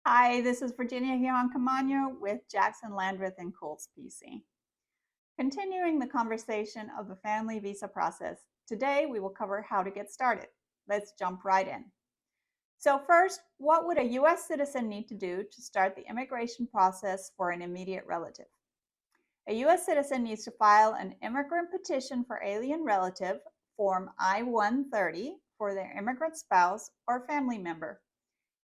Hi, this is Virginia Huon-Camaño with Jackson Landreth and Coles PC. Continuing the conversation of the family visa process, today we will cover how to get started. Let's jump right in. So first, what would a U.S. citizen need to do to start the immigration process for an immediate relative? A U.S. citizen needs to file an immigrant petition for alien relative, Form I-130, for their immigrant spouse or family member.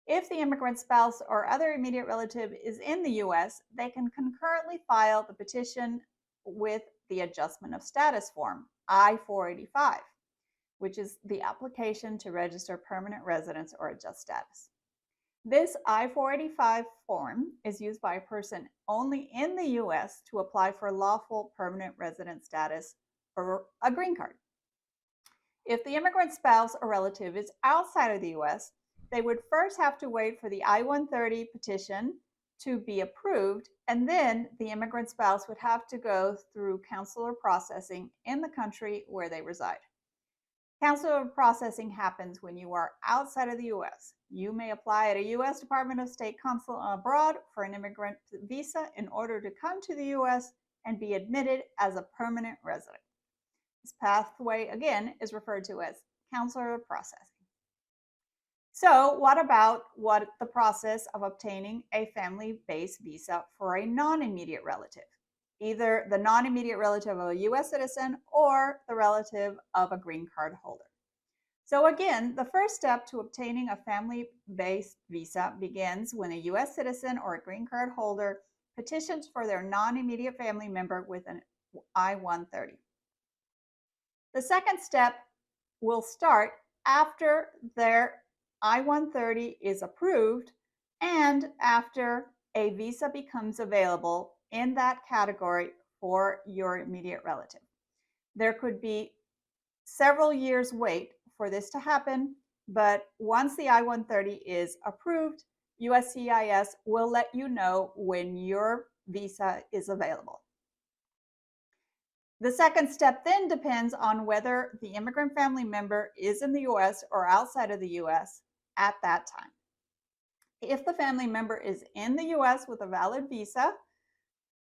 If the immigrant spouse or other immediate relative is in the U.S., they can concurrently file the petition with the Adjustment of Status Form, I-485, which is the application to register permanent residence or adjust status. This I-485 form is used by a person only in the U.S. to apply for lawful permanent resident status or a green card. If the immigrant spouse or relative is outside of the U.S., they would first have to wait for the I-130 petition to be approved, and then the immigrant spouse would have to go through consular processing in the country where they reside. Consular processing happens when you are outside of the U.S. You may apply at a U.S. Department of State consulate abroad for an immigrant visa in order to come to the U.S. and be admitted as a permanent resident. This pathway, again, is referred to as consular processing. So what about the process of obtaining a family-based visa for a non-immediate relative, either the non-immediate relative of a U.S. citizen or the relative of a green card holder? So again, the first step to obtaining a family-based visa begins when a U.S. citizen or a green card holder petitions for their non-immediate family member with an I-130. The second step will start after their I-130 is approved and after a visa becomes available in that category for your immediate relative. There could be several years wait for this to happen, but once the I-130 is approved, USCIS will let you know when your visa is available. The second step then depends on whether the immigrant family member is in the U.S. or outside of the U.S. at that time. If the family member is in the U.S. with a valid visa,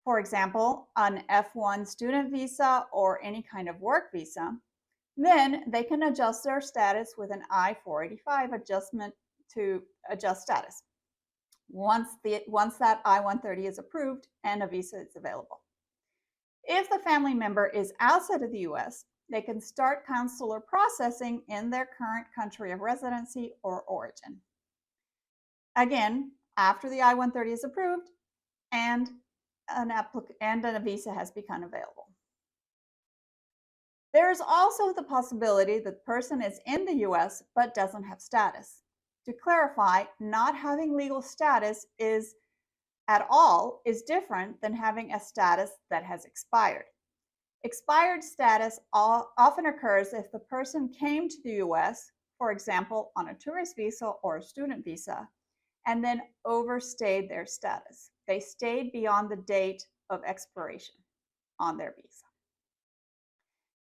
for example, an F1 student visa or any kind of work visa, then they can adjust their status with an I-485 adjustment to adjust status once that I-130 is approved and a visa is available. If the family member is outside of the U.S., they can start consular processing in their current country of residency or origin. Again, after the I-130 is approved and a visa has become available. There is also the possibility that the person is in the U.S. but doesn't have status. To clarify, not having legal status is different than having a status that has expired. Expired status often occurs if the person came to the U.S., for example, on a tourist visa or a student visa, and then overstayed their status. They stayed beyond the date of expiration on their visa.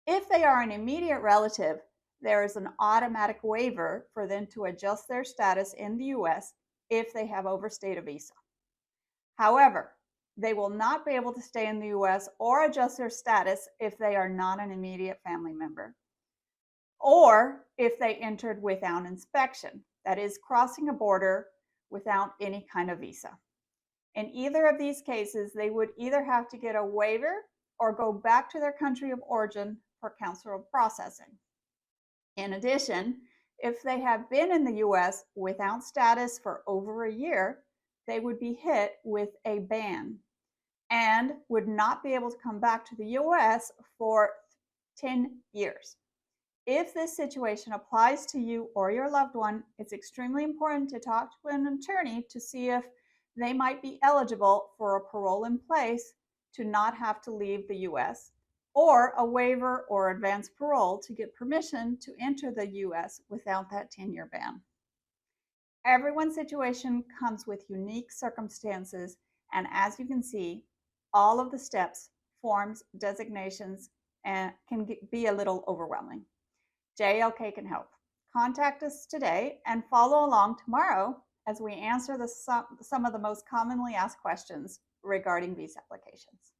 If they are an immediate relative, there is an automatic waiver for them to adjust their status in the U.S. if they have overstayed a visa. However, they will not be able to stay in the U.S. or adjust their status if they are not an immediate family member, or if they entered without inspection, that is, crossing a border without any kind of visa. In either of these cases, they would either have to get a waiver or go back to their country of origin for consular processing. In addition, if they have been in the U.S. without status for over a year, they would be hit with a ban and would not be able to come back to the U.S. for 10 years. If this situation applies to you or your loved one, it's extremely important to talk to an attorney to see if they might be eligible for a parole in place to not have to leave the U.S., or a waiver or advance parole to get permission to enter the U.S. without that 10-year ban. Everyone's situation comes with unique circumstances, and as you can see, all of the steps, forms, designations, and can be a little overwhelming. JLK can help. Contact us today and follow along tomorrow as we answer some of the most commonly asked questions regarding visa applications.